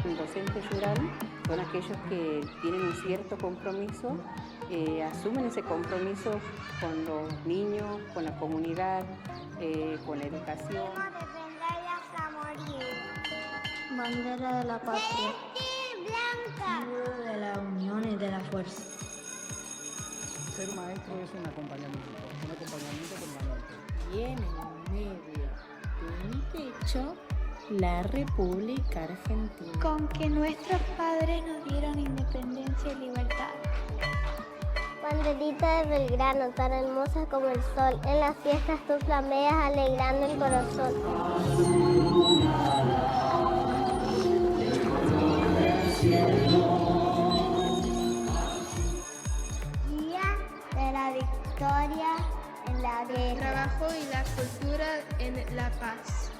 El docente rural son aquellos que tienen un cierto compromiso, asumen ese compromiso con los niños, con la comunidad, con la educación. Hasta morir. Bandera de la patria. Blanca. Símbolo de la unión y de la fuerza. Ser maestro es un acompañamiento permanente. Y en el medio de un techo, la República Argentina. Con que nuestros padres nos dieron independencia y libertad. Banderita de Belgrano, tan hermosa como el sol, en las fiestas tú flameas alegrando el corazón. Día de la victoria en la guerra. Trabajo y la cultura en la paz.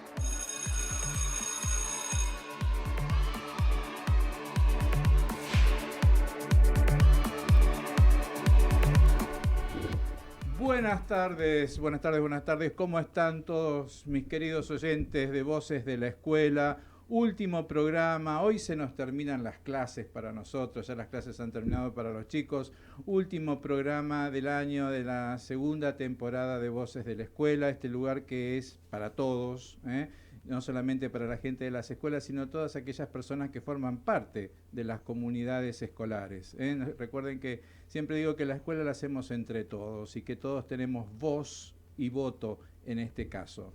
Buenas tardes, buenas tardes, buenas tardes. ¿Cómo están todos mis queridos oyentes de Voces de la Escuela? Último programa, hoy se nos terminan las clases para nosotros, ya las clases han terminado para los chicos. Último programa del año de la segunda temporada de Voces de la Escuela, este lugar que es para todos, no solamente para la gente de las escuelas, sino todas aquellas personas que forman parte de las comunidades escolares. Recuerden que siempre digo que la escuela la hacemos entre todos y que todos tenemos voz y voto en este caso.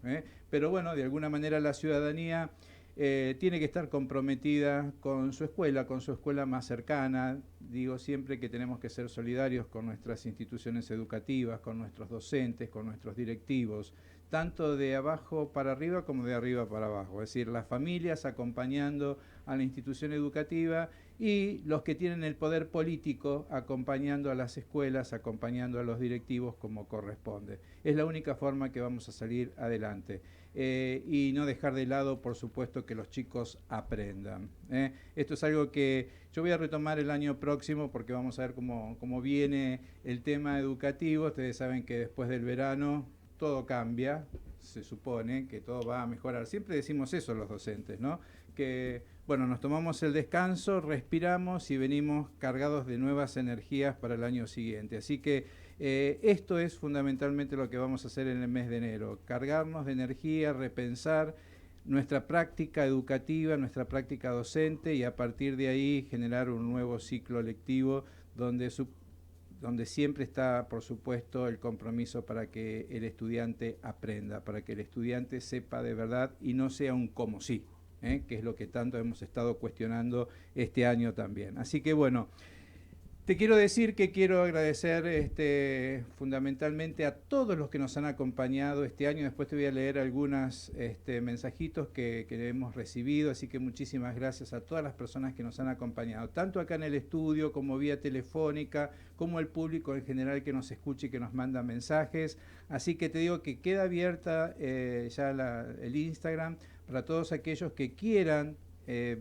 Pero bueno, de alguna manera la ciudadanía tiene que estar comprometida con su escuela más cercana. Digo siempre que tenemos que ser solidarios con nuestras instituciones educativas, con nuestros docentes, con nuestros directivos, tanto de abajo para arriba como de arriba para abajo. Es decir, las familias acompañando a la institución educativa y los que tienen el poder político acompañando a las escuelas, acompañando a los directivos como corresponde. Es la única forma que vamos a salir adelante. Y no dejar de lado, por supuesto, que los chicos aprendan. Esto es algo que yo voy a retomar el año próximo porque vamos a ver cómo viene el tema educativo. Ustedes saben que después del verano todo cambia, se supone que todo va a mejorar. Siempre decimos eso los docentes, ¿no? Que, bueno, nos tomamos el descanso, respiramos y venimos cargados de nuevas energías para el año siguiente. Así que esto es fundamentalmente lo que vamos a hacer en el mes de enero, cargarnos de energía, repensar nuestra práctica educativa, nuestra práctica docente y a partir de ahí generar un nuevo ciclo lectivo donde siempre está, por supuesto, el compromiso para que el estudiante aprenda, para que el estudiante sepa de verdad y no sea un como sí, que es lo que tanto hemos estado cuestionando este año también. Así que bueno, te quiero decir que quiero agradecer fundamentalmente a todos los que nos han acompañado este año. Después te voy a leer algunos mensajitos que hemos recibido, así que muchísimas gracias a todas las personas que nos han acompañado, tanto acá en el estudio como vía telefónica, como el público en general que nos escucha y que nos manda mensajes. Así que te digo que queda abierta ya el Instagram para todos aquellos que quieran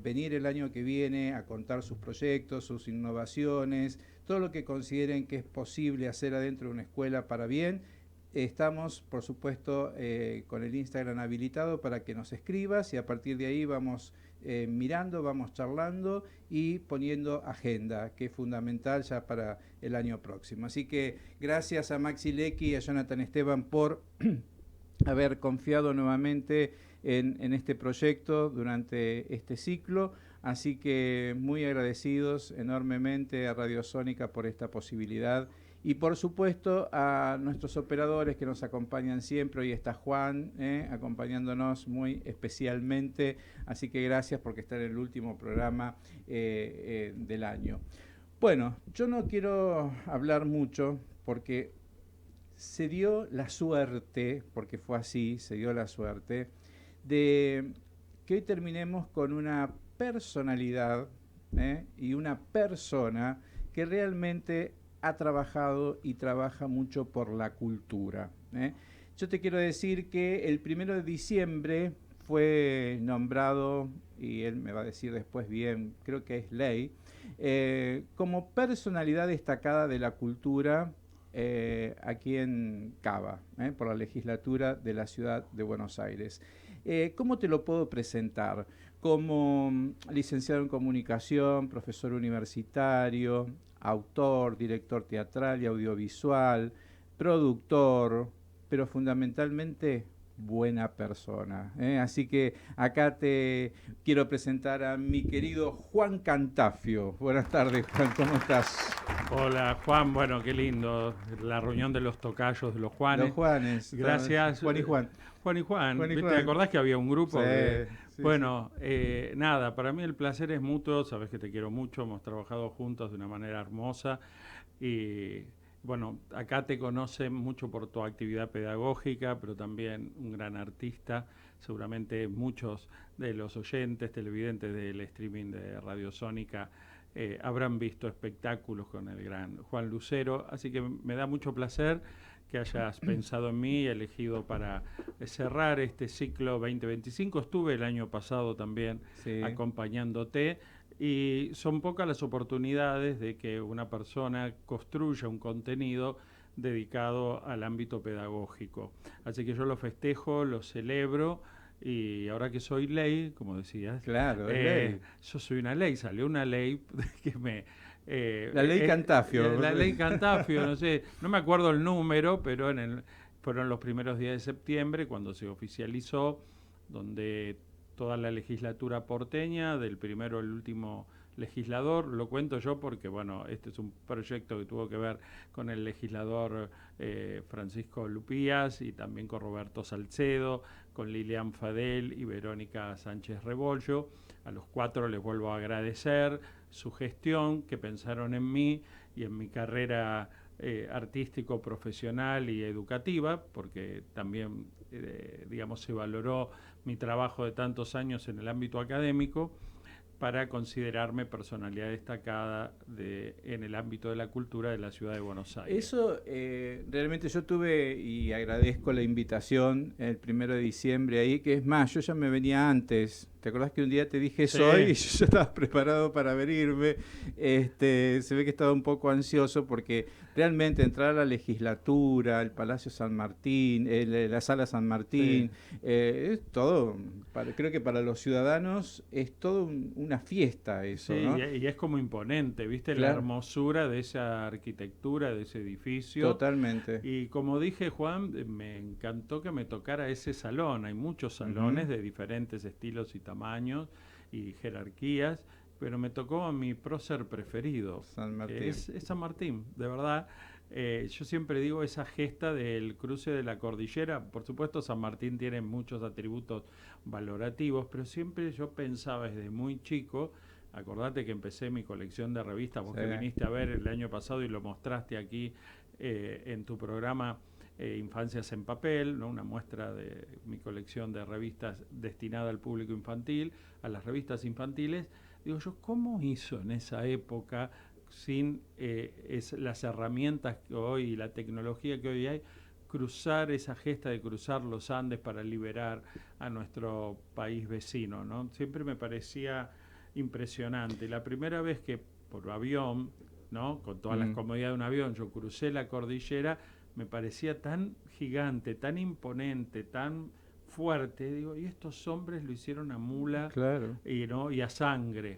venir el año que viene a contar sus proyectos, sus innovaciones, todo lo que consideren que es posible hacer adentro de una escuela para bien. Estamos, por supuesto, con el Instagram habilitado para que nos escribas y a partir de ahí vamos mirando, vamos charlando y poniendo agenda, que es fundamental ya para el año próximo. Así que gracias a Maxi Lecky y a Jonathan Esteban por haber confiado nuevamente en este proyecto durante este ciclo, así que muy agradecidos enormemente a Radio Sónica por esta posibilidad y por supuesto a nuestros operadores que nos acompañan siempre. Hoy está Juan acompañándonos muy especialmente, así que gracias porque está en el último programa del año. Bueno, yo no quiero hablar mucho porque se dio la suerte, porque fue así, se dio la suerte de que hoy terminemos con una personalidad y una persona que realmente ha trabajado y trabaja mucho por la cultura. Yo te quiero decir que el 1 de diciembre fue nombrado, y él me va a decir después bien, creo que es ley, como personalidad destacada de la cultura aquí en Cava, por la legislatura de la ciudad de Buenos Aires. ¿Cómo te lo puedo presentar? como licenciado en comunicación, profesor universitario, autor, director teatral y audiovisual, productor, pero fundamentalmente buena persona. Así que acá te quiero presentar a mi querido Juan Cantafio. Buenas tardes, Juan, ¿cómo estás? Hola, Juan. Bueno, qué lindo. La reunión de los tocayos de los Juanes. Los Juanes. Gracias. Juan y Juan. Juan y Juan. Juan y ¿Viste? Juan. ¿Te acordás que había un grupo? Sí, sí, bueno, nada, para mí el placer es mutuo. Sabes que te quiero mucho. Hemos trabajado juntos de una manera hermosa. Y bueno, acá te conocen mucho por tu actividad pedagógica, pero también un gran artista. Seguramente muchos de los oyentes, televidentes del streaming de Radio Sónica habrán visto espectáculos con el gran Juan Lucero, así que me da mucho placer que hayas pensado en mí y elegido para cerrar este ciclo 2025. Estuve el año pasado también acompañándote y son pocas las oportunidades de que una persona construya un contenido dedicado al ámbito pedagógico. Así que yo lo festejo, lo celebro. Y ahora que soy ley, como decías, claro, ley. Yo soy una ley, salió una ley que me... la ley Cantafio. La ley Cantafio, no sé, no me acuerdo el número, pero fueron los primeros días de septiembre cuando se oficializó, donde toda la legislatura porteña, del primero al último legislador, lo cuento yo porque, bueno, este es un proyecto que tuvo que ver con el legislador Francisco Lupías y también con Roberto Salcedo, con Lilian Fadel y Verónica Sánchez Rebollo. A los 4 les vuelvo a agradecer su gestión, que pensaron en mí y en mi carrera artístico, profesional y educativa, porque también, digamos, se valoró mi trabajo de tantos años en el ámbito académico, para considerarme personalidad destacada en el ámbito de la cultura de la ciudad de Buenos Aires. Eso realmente yo tuve, y agradezco la invitación el 1 de diciembre ahí, que es más, yo ya me venía antes. ¿Te acordás que un día te dije soy y yo ya estaba preparado para venirme? Se ve que estaba un poco ansioso porque realmente entrar a la legislatura, el Palacio San Martín, la Sala San Martín, es todo, creo que para los ciudadanos es todo una fiesta eso, ¿no? Y es como imponente, ¿viste? Claro. La hermosura de esa arquitectura, de ese edificio. Totalmente. Y como dije, Juan, me encantó que me tocara ese salón. Hay muchos salones de diferentes estilos y tamaños y jerarquías, pero me tocó a mi prócer preferido. San Martín. Es San Martín, de verdad. Yo siempre digo esa gesta del cruce de la cordillera. Por supuesto, San Martín tiene muchos atributos valorativos, pero siempre yo pensaba desde muy chico, acordate que empecé mi colección de revistas, vos que viniste a ver el año pasado y lo mostraste aquí en tu programa Infancias en Papel, ¿no? Una muestra de mi colección de revistas destinada al público infantil, a las revistas infantiles. Digo yo, ¿cómo hizo en esa época, sin las herramientas que hoy y la tecnología que hoy hay, cruzar esa gesta de cruzar los Andes para liberar a nuestro país vecino, ¿no? Siempre me parecía impresionante. La primera vez que por avión, ¿no? Con todas las comodidades de un avión, yo crucé la cordillera, me parecía tan gigante, tan imponente, tan fuerte. Digo, y estos hombres lo hicieron a mula, claro, y a sangre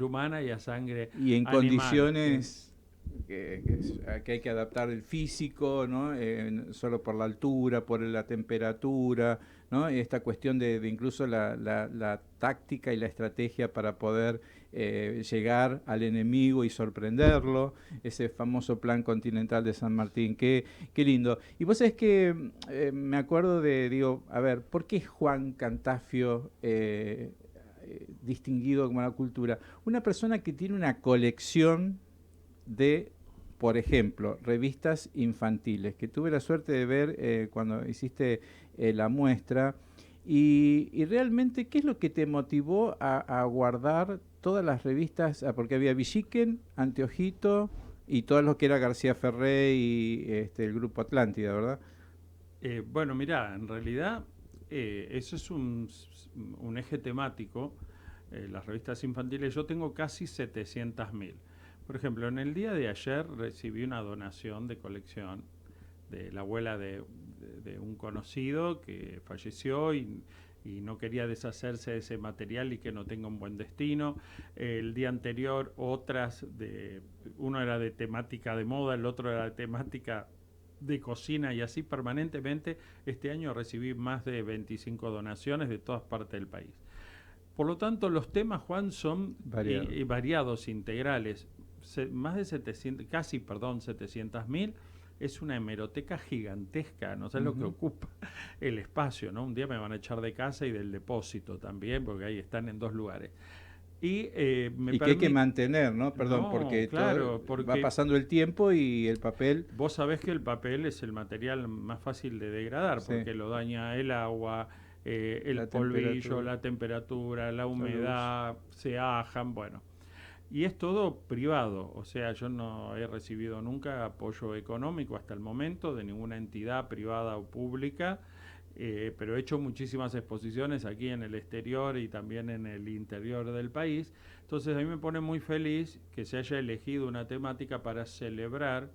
humana y a sangre y en animal. Condiciones que hay que adaptar el físico, ¿no? Solo por la altura, por la temperatura, ¿no? Esta cuestión de incluso la táctica y la estrategia para poder llegar al enemigo y sorprenderlo, ese famoso plan continental de San Martín, qué lindo. Y vos sabés que me acuerdo digo, a ver, ¿por qué Juan Cantafio distinguido como la cultura? Una persona que tiene una colección de, por ejemplo, revistas infantiles, que tuve la suerte de ver cuando hiciste la muestra, y realmente, ¿qué es lo que te motivó a guardar todas las revistas? Porque había Villiquen, Anteojito y todo lo que era García Ferré y el Grupo Atlántida, ¿verdad? Bueno, mirá, en realidad eso es un eje temático, las revistas infantiles. Yo tengo casi 700.000. Por ejemplo, en el día de ayer recibí una donación de colección de la abuela de un conocido que falleció y y no quería deshacerse de ese material y que no tenga un buen destino. El día anterior uno era de temática de moda, el otro era de temática de cocina, y así permanentemente. Este año recibí más de 25 donaciones de todas partes del país. Por lo tanto, los temas, Juan, son variados, integrales. Más de 700.000. Es una hemeroteca gigantesca, no sé lo que ocupa el espacio, ¿no? Un día me van a echar de casa y del depósito también, porque ahí están en 2 lugares. Y que hay que mantener, ¿no? Perdón, porque va pasando el tiempo y el papel... Vos sabés que el papel es el material más fácil de degradar, porque lo daña el agua, el polvillo, la temperatura, la humedad, se ajan, bueno. Y es todo privado, o sea, yo no he recibido nunca apoyo económico hasta el momento de ninguna entidad privada o pública, pero he hecho muchísimas exposiciones aquí en el exterior y también en el interior del país. Entonces a mí me pone muy feliz que se haya elegido una temática para celebrar.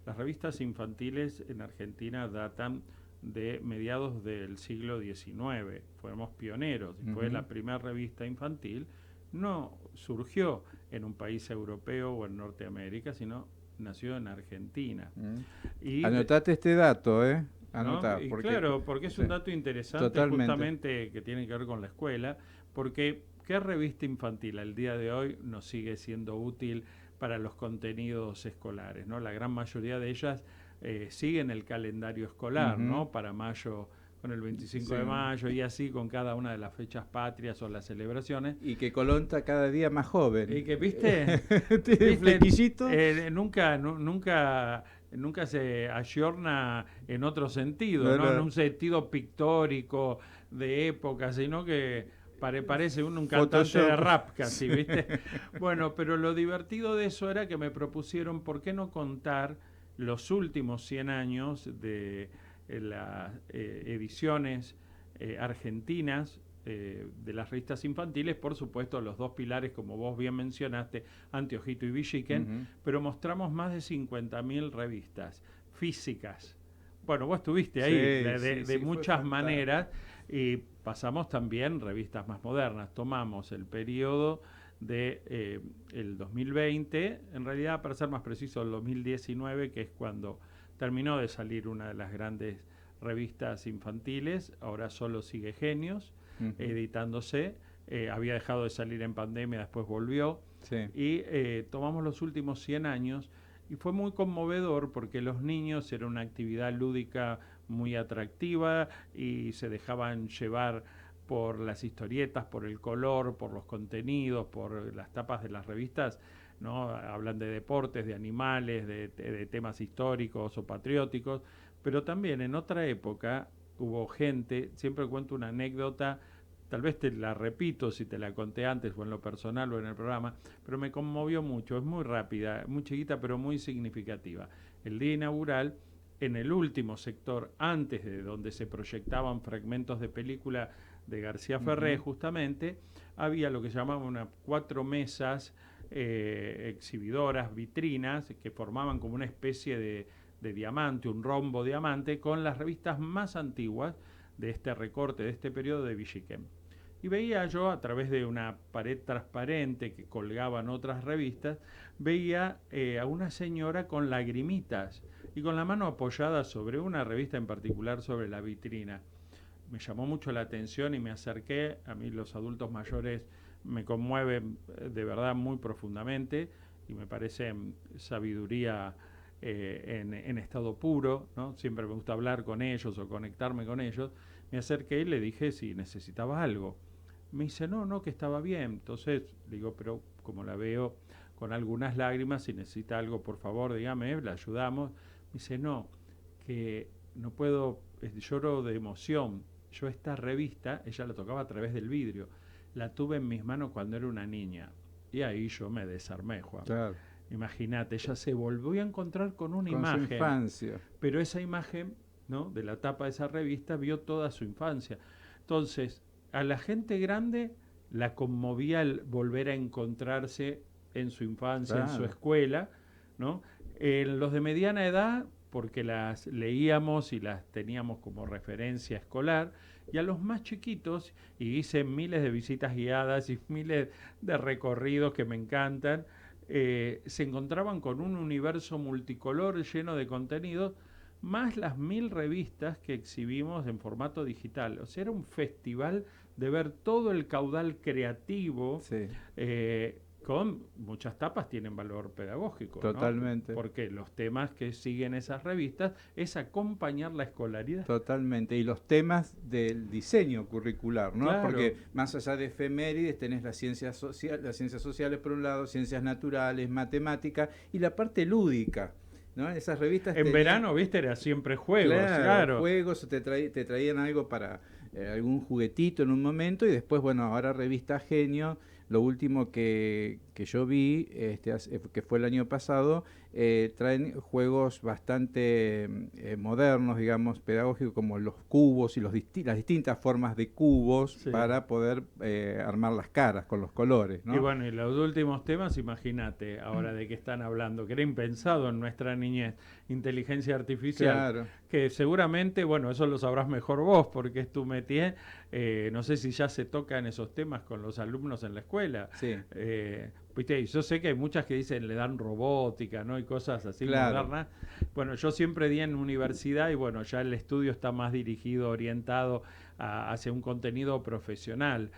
Las revistas infantiles en Argentina datan de mediados del siglo XIX, fuimos pioneros, fue la primera revista infantil. No surgió en un país europeo o en Norteamérica, sino nació en Argentina. Anotate este dato, ¿eh? Anotá, ¿no? Porque es un dato interesante, justamente, que tiene que ver con la escuela, porque ¿qué revista infantil al día de hoy nos sigue siendo útil para los contenidos escolares, ¿no? La gran mayoría de ellas siguen el calendario escolar, ¿no? Para mayo, con el 25 de mayo y así con cada una de las fechas patrias o las celebraciones. Y que Colón está cada día más joven. Y que, ¿viste? ¿Viste? Flequillito. Nunca se ayorna en otro sentido, ¿no? En un sentido pictórico de época, sino que parece un cantante de rap casi, ¿viste? Bueno, pero lo divertido de eso era que me propusieron, ¿por qué no contar los últimos 100 años de las ediciones argentinas de las revistas infantiles? Por supuesto, los 2 pilares, como vos bien mencionaste, Anteojito y Villiquen, pero mostramos más de 50.000 revistas físicas. Bueno, vos estuviste ahí de muchas maneras, y pasamos también revistas más modernas. Tomamos el periodo de el 2020, en realidad, para ser más preciso, el 2019, que es cuando terminó de salir una de las grandes revistas infantiles. Ahora solo sigue Genios, editándose. Había dejado de salir en pandemia, después volvió. Y tomamos los últimos 100 años y fue muy conmovedor porque los niños era una actividad lúdica muy atractiva y se dejaban llevar por las historietas, por el color, por los contenidos, por las tapas de las revistas, ¿no? Hablan de deportes, de animales, de temas históricos o patrióticos, pero también en otra época hubo gente, siempre cuento una anécdota, tal vez te la repito si te la conté antes o en lo personal o en el programa, pero me conmovió mucho, es muy rápida, muy chiquita pero muy significativa. El día inaugural, en el último sector, antes de donde se proyectaban fragmentos de película de García Ferré, justamente, había lo que llamaban unas 4 mesas exhibidoras, vitrinas, que formaban como una especie de diamante, un rombo diamante, con las revistas más antiguas de este recorte, de este periodo de Villiquen. Y veía yo, a través de una pared transparente que colgaban otras revistas, veía a una señora con lagrimitas y con la mano apoyada sobre una revista en particular, sobre la vitrina. Me llamó mucho la atención y me acerqué. A mí los adultos mayores me conmueven de verdad muy profundamente y me parece sabiduría en estado puro, ¿no? Siempre me gusta hablar con ellos o conectarme con ellos. Me acerqué y le dije si necesitaba algo. Me dice, no, que estaba bien. Entonces digo, pero como la veo con algunas lágrimas, si necesita algo, por favor, dígame, la ayudamos. Me dice, no, que no puedo, lloro de emoción. Yo esta revista, ella la tocaba a través del vidrio, la tuve en mis manos cuando era una niña. Y ahí yo me desarmé, Juan. Claro. Imagínate, ella se volvió a encontrar con una imagen. Su infancia. Pero esa imagen, ¿no?, de la tapa de esa revista, vio toda su infancia. Entonces, a la gente grande la conmovía el volver a encontrarse en su infancia, en su escuela, ¿no? Los de mediana edad porque las leíamos y las teníamos como referencia escolar, y a los más chiquitos, y hice miles de visitas guiadas y miles de recorridos que me encantan, se encontraban con un universo multicolor lleno de contenidos, más las 1000 revistas que exhibimos en formato digital. O sea, era un festival de ver todo el caudal creativo, Sí. Con muchas tapas tienen valor pedagógico. Totalmente. ¿No? Porque los temas que siguen esas revistas es acompañar la escolaridad. Totalmente, y los temas del diseño curricular, ¿no? Claro. Porque más allá de efemérides tenés las ciencias sociales por un lado, ciencias naturales, matemáticas y la parte lúdica, ¿no? Esas revistas En verano, viste, era siempre juegos, claro. Juegos, te traían algo para algún juguetito en un momento y después, bueno, ahora revista Genio. Lo último que yo vi, que fue el año pasado, traen juegos bastante modernos, digamos, pedagógicos, como los cubos y las distintas formas de cubos, sí, para poder armar las caras con los colores, ¿no? Y bueno, y los últimos temas, imagínate, ahora de qué están hablando, que era impensado en nuestra niñez, inteligencia artificial, claro, que seguramente, bueno, eso lo sabrás mejor vos, porque es tu métier, no sé si ya se tocan esos temas con los alumnos en la escuela. Sí. Viste, yo sé que hay muchas que dicen le dan robótica, ¿no? Y cosas así, claro, modernas. Bueno, yo siempre di en universidad y bueno, ya el estudio está más dirigido, orientado hacia un contenido profesional.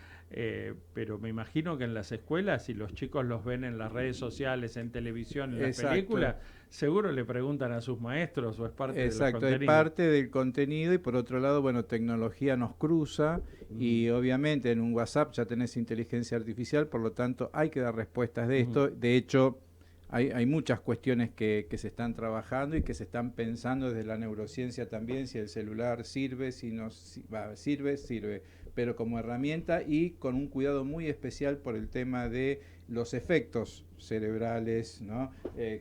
Pero me imagino que en las escuelas, si los chicos los ven en las redes sociales, en televisión, en las películas, seguro le preguntan a sus maestros o es parte del contenido. Exacto, es parte del contenido y por otro lado, bueno, tecnología nos cruza y obviamente en un WhatsApp ya tenés inteligencia artificial, por lo tanto hay que dar respuestas de esto. De hecho, hay muchas cuestiones que se están trabajando y que se están pensando desde la neurociencia también, si el celular sirve, si no sirve, pero como herramienta y con un cuidado muy especial por el tema de los efectos cerebrales, ¿no?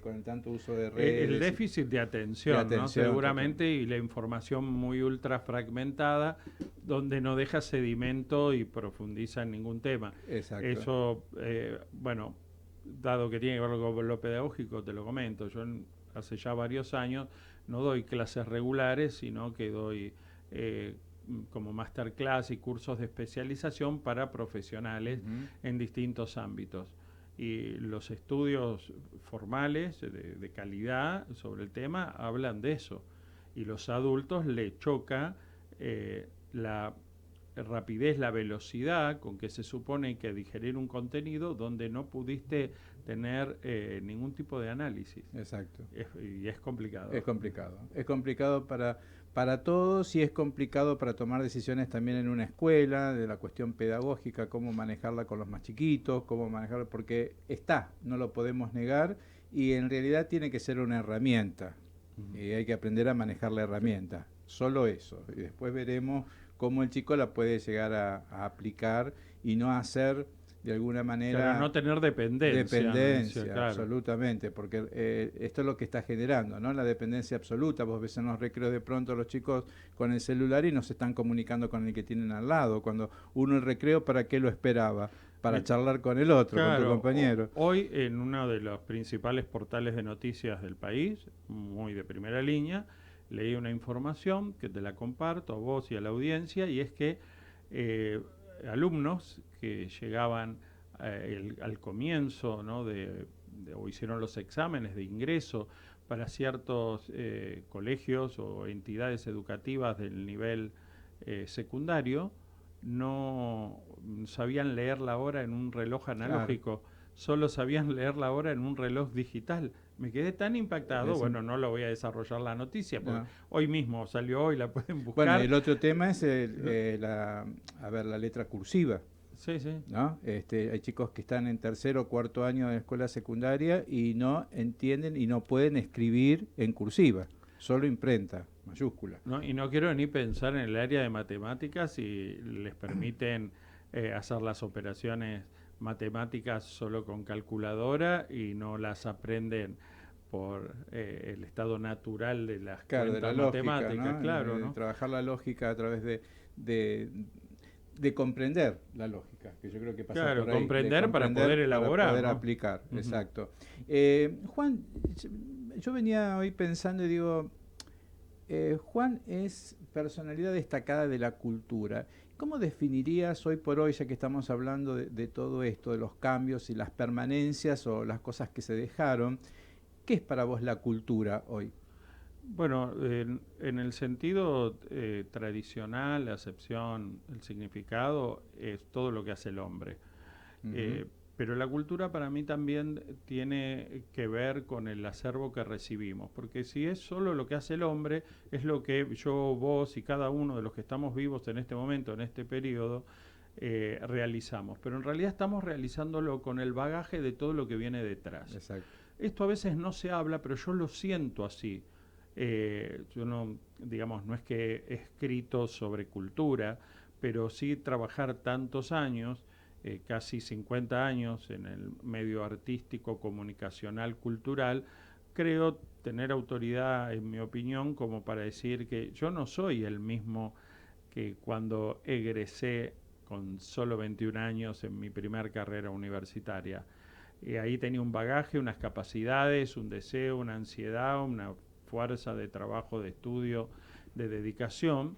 Con el tanto uso de redes. El déficit de atención, ¿no? Seguramente, total. Y la información muy ultra fragmentada, donde no deja sedimento y profundiza en ningún tema. Exacto. Eso, bueno, dado que tiene que ver con lo pedagógico, te lo comento. Yo hace ya varios años no doy clases regulares, sino que doy como masterclass y cursos de especialización para profesionales en distintos ámbitos. Y los estudios formales de calidad sobre el tema hablan de eso. Y los adultos le choca la rapidez, la velocidad con que se supone que digerir un contenido donde no pudiste tener ningún tipo de análisis. Exacto. Y es complicado. Es complicado. Es complicado para todos y es complicado para tomar decisiones también en una escuela, de la cuestión pedagógica, cómo manejarla con los más chiquitos, cómo manejarla, porque no lo podemos negar y en realidad tiene que ser una herramienta. Y hay que aprender a manejar la herramienta. Solo eso. Y después veremos cómo el chico la puede llegar a aplicar y no hacer de alguna manera... Pero no tener dependencia, claro. Absolutamente, porque esto es lo que está generando, ¿no? La dependencia absoluta. Vos ves en los recreos de pronto los chicos con el celular y no se están comunicando con el que tienen al lado. Cuando uno el recreo, ¿para qué lo esperaba? Para charlar con el otro, claro, con tu compañero. Hoy en uno de los principales portales de noticias del país, muy de primera línea, leí una información que te la comparto a vos y a la audiencia, y es que alumnos que llegaban al comienzo, ¿no? o hicieron los exámenes de ingreso para ciertos colegios o entidades educativas del nivel secundario, no sabían leer la hora en un reloj analógico, claro. Solo sabían leer la hora en un reloj digital. Me quedé tan impactado, bueno, no lo voy a desarrollar la noticia, porque hoy mismo salió, hoy la pueden buscar. Bueno, el otro tema es la letra cursiva. Sí, sí. ¿No? Hay chicos que están en tercer o cuarto año de la escuela secundaria y no entienden y no pueden escribir en cursiva, solo imprenta, mayúscula. No, y no quiero ni pensar en el área de matemáticas si les permiten hacer las operaciones matemáticas solo con calculadora y no las aprenden por el estado natural de las cuentas matemáticas, ¿no? Claro, ¿no? Trabajar la lógica a través de comprender la lógica, que yo creo que pasa por ahí. Comprender para poder elaborar, para poder ¿no? aplicar, exacto. Juan, yo venía hoy pensando y digo, Juan es personalidad destacada de la cultura. ¿Cómo definirías hoy por hoy, ya que estamos hablando de todo esto, de los cambios y las permanencias o las cosas que se dejaron, qué es para vos la cultura hoy? Bueno, en el sentido tradicional, la acepción, el significado es todo lo que hace el hombre. Pero la cultura para mí también tiene que ver con el acervo que recibimos, porque si es solo lo que hace el hombre, es lo que yo, vos y cada uno de los que estamos vivos en este momento, en este periodo, realizamos. Pero en realidad estamos realizándolo con el bagaje de todo lo que viene detrás. Exacto. Esto a veces no se habla, pero yo lo siento así. Yo no, digamos, no es que he escrito sobre cultura, pero sí trabajar tantos años, casi 50 años en el medio artístico, comunicacional, cultural, creo tener autoridad, en mi opinión, como para decir que yo no soy el mismo que cuando egresé con solo 21 años en mi primer carrera universitaria. Ahí tenía un bagaje, unas capacidades, un deseo, una ansiedad, una fuerza de trabajo, de estudio, de dedicación,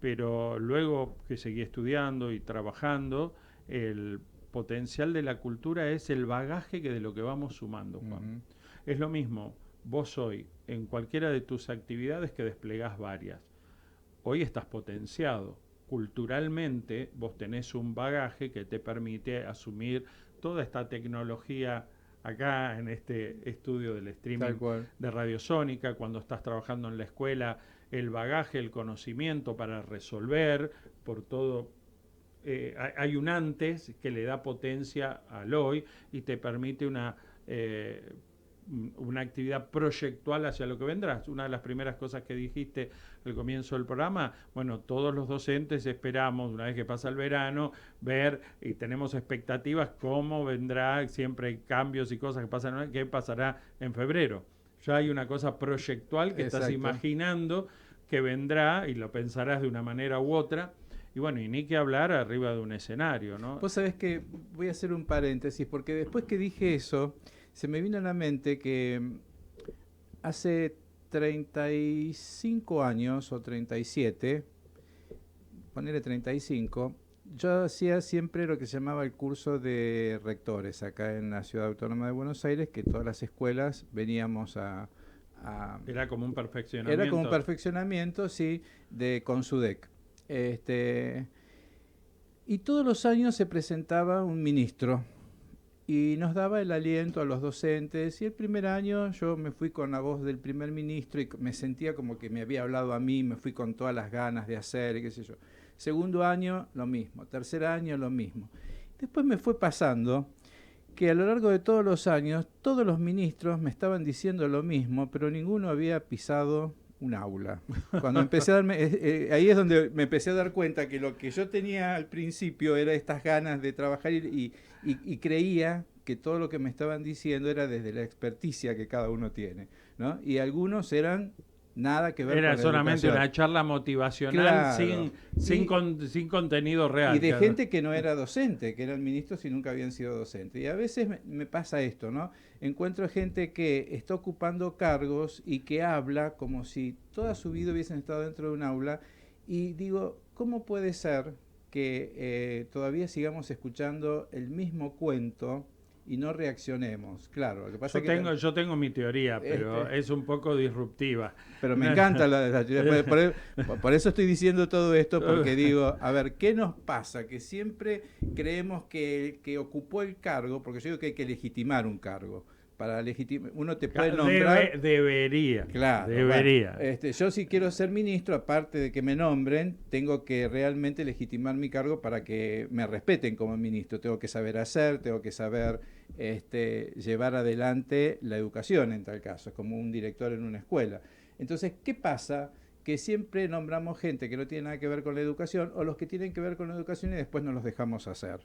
pero luego que seguí estudiando y trabajando, el potencial de la cultura es el bagaje de lo que vamos sumando, Juan. Es lo mismo, vos hoy, en cualquiera de tus actividades que desplegás varias, hoy estás potenciado. Culturalmente vos tenés un bagaje que te permite asumir toda esta tecnología acá en este estudio del streaming de Radiosónica, cuando estás trabajando en la escuela, el bagaje, el conocimiento para resolver, por todo, hay un antes que le da potencia al hoy y te permite una actividad proyectual hacia lo que vendrás. Una de las primeras cosas que dijiste al comienzo del programa, bueno, todos los docentes esperamos, una vez que pasa el verano, ver y tenemos expectativas cómo vendrá, siempre hay cambios y cosas que pasan, qué pasará en febrero. Ya hay una cosa proyectual que estás imaginando que vendrá y lo pensarás de una manera u otra. Y bueno, y ni que hablar arriba de un escenario, ¿no? Vos sabés que voy a hacer un paréntesis, porque después que dije eso, se me vino a la mente que hace 35 años o 37, ponele 35, yo hacía siempre lo que se llamaba el curso de rectores acá en la Ciudad Autónoma de Buenos Aires, que todas las escuelas veníamos a era como un perfeccionamiento. Era como un perfeccionamiento, sí, de Consudec. Y todos los años se presentaba un ministro y nos daba el aliento a los docentes, y el primer año yo me fui con la voz del primer ministro y me sentía como que me había hablado a mí, me fui con todas las ganas de hacer, y qué sé yo. Segundo año, lo mismo. Tercer año, lo mismo. Después me fue pasando que a lo largo de todos los años, todos los ministros me estaban diciendo lo mismo, pero ninguno había pisado un aula. Cuando empecé a darme, ahí es donde me empecé a dar cuenta que lo que yo tenía al principio era estas ganas de trabajar y creía que todo lo que me estaban diciendo era desde la experticia que cada uno tiene, ¿no? Y algunos eran nada que ver era con la solamente educación. una charla motivacional, Claro. sin contenido real. Y de gente que no era docente, que eran ministros y nunca habían sido docentes. Y a veces me pasa esto, ¿no? Encuentro gente que está ocupando cargos y que habla como si toda su vida hubiesen estado dentro de un aula, y digo, ¿cómo puede ser que todavía sigamos escuchando el mismo cuento y no reaccionemos? Claro, lo que pasa yo tengo mi teoría, pero es un poco disruptiva. Pero me encanta la teoría. Por eso estoy diciendo todo esto, porque digo, a ver, ¿qué nos pasa? Que siempre creemos que el que ocupó el cargo, porque yo digo que hay que legitimar un cargo. Para legitimar, uno te puede nombrar. Debería. Claro. Debería. Bueno, yo si quiero ser ministro, aparte de que me nombren, tengo que realmente legitimar mi cargo para que me respeten como ministro. Tengo que saber hacer, tengo que saber llevar adelante la educación en tal caso, es como un director en una escuela. Entonces, ¿qué pasa? Que siempre nombramos gente que no tiene nada que ver con la educación, o los que tienen que ver con la educación y después no los dejamos hacer.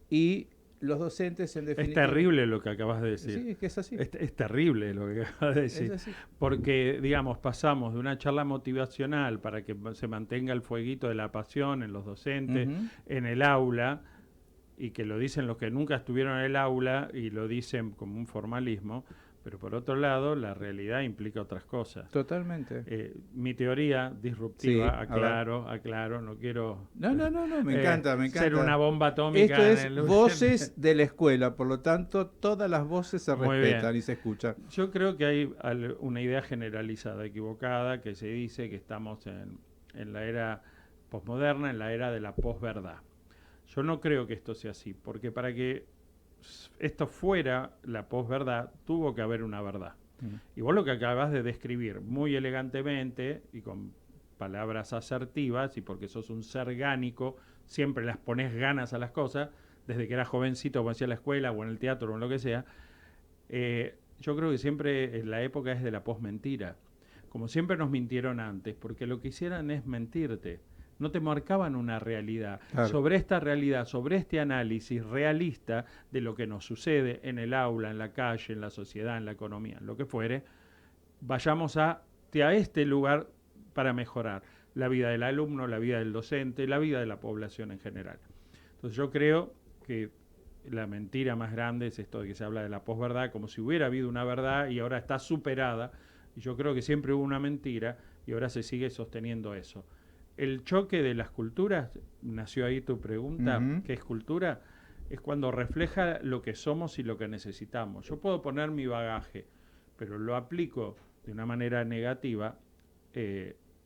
Y los docentes, en definitiva... Es terrible lo que acabas de decir. Sí, es que es así. Es terrible lo que acabas de decir. Porque, digamos, pasamos de una charla motivacional para que se mantenga el fueguito de la pasión en los docentes, en el aula, y que lo dicen los que nunca estuvieron en el aula y lo dicen como un formalismo, Pero por otro lado, la realidad implica otras cosas. Totalmente. Mi teoría disruptiva, Sí, aclaro, no quiero... No, me encanta. Ser una bomba atómica. Esto es voces de la escuela, por lo tanto, todas las voces se Muy respetan bien. y se escuchan. Yo creo que hay una idea generalizada, equivocada, que se dice que estamos en la era posmoderna, en la era de la posverdad. Yo no creo que esto sea así, porque para que esto fuera la posverdad, tuvo que haber una verdad. Y vos lo que acabas de describir muy elegantemente y con palabras asertivas, y porque sos un ser orgánico, siempre las pones ganas a las cosas, desde que eras jovencito, cuando hacías la escuela o en el teatro o en lo que sea, yo creo que siempre en la época es de la posmentira. Como siempre nos mintieron antes, porque lo que hicieran es mentirte. No te marcaban una realidad. Claro. Sobre esta realidad, sobre este análisis realista de lo que nos sucede en el aula, en la calle, en la sociedad, en la economía, en lo que fuere, vayamos a este lugar para mejorar la vida del alumno, la vida del docente, la vida de la población en general. Entonces yo creo que la mentira más grande es esto de que se habla de la posverdad, como si hubiera habido una verdad y ahora está superada. Y yo creo que siempre hubo una mentira y ahora se sigue sosteniendo eso. El choque de las culturas, nació ahí tu pregunta, ¿qué es cultura? Es cuando refleja lo que somos y lo que necesitamos. Yo puedo poner mi bagaje, pero lo aplico de una manera negativa,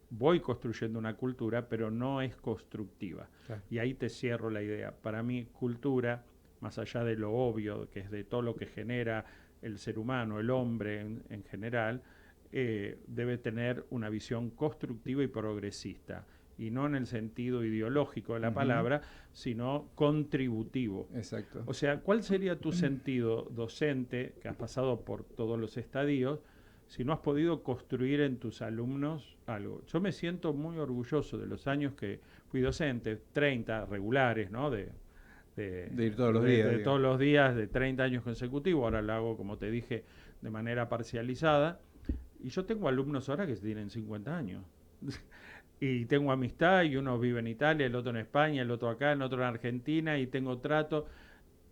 voy construyendo una cultura, pero no es constructiva. Claro. Y ahí te cierro la idea. Para mí, cultura, más allá de lo obvio, que es de todo lo que genera el ser humano, el hombre en general, debe tener una visión constructiva y progresista, y no en el sentido ideológico de la palabra, sino contributivo. Exacto. O sea, ¿cuál sería tu sentido docente, que has pasado por todos los estadios, si no has podido construir en tus alumnos algo? Yo me siento muy orgulloso de los años que fui docente, 30 regulares, ¿no? De ir todos los días. De todos los días, de 30 años consecutivos. Ahora lo hago, como te dije, de manera parcializada. Y yo tengo alumnos ahora que tienen 50 años. Y tengo amistad, y uno vive en Italia, el otro en España, el otro acá, el otro en Argentina, y tengo trato.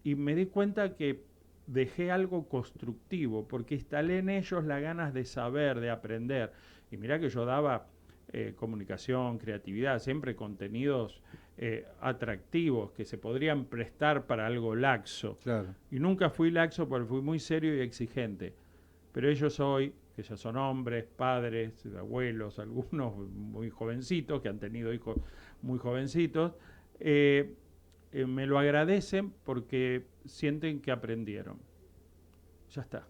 Y me di cuenta que dejé algo constructivo, porque instalé en ellos las ganas de saber, de aprender. Y mirá que yo daba comunicación, creatividad, siempre contenidos atractivos que se podrían prestar para algo laxo. Claro. Y nunca fui laxo porque fui muy serio y exigente. Pero ellos hoy, que ya son hombres, padres, abuelos, algunos muy jovencitos, que han tenido hijos muy jovencitos, me lo agradecen porque sienten que aprendieron. Ya está.